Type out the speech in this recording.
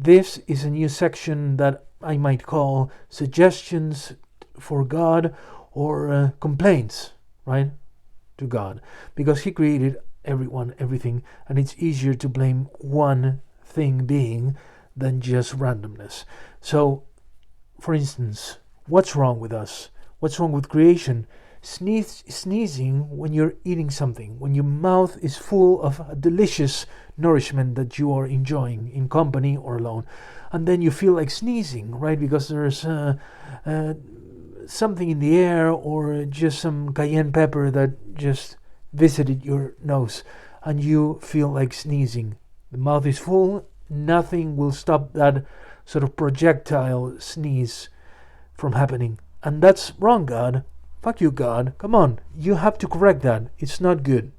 This is a new section that I might call suggestions for God, or complaints, right, to God, because He created everyone, everything, and it's easier to blame one thing being than just randomness. So, for instance, what's wrong with us? What's wrong with creation? Sneezing when you're eating something, when your mouth is full of a delicious nourishment that you are enjoying in company or alone, and then you feel like sneezing, right? Because there's something in the air, or just some cayenne pepper that just visited your nose, and you feel like sneezing. The mouth is full, nothing will stop that sort of projectile sneeze from happening. And that's wrong, God. Fuck you, God. Come on. You have to correct that. It's not good.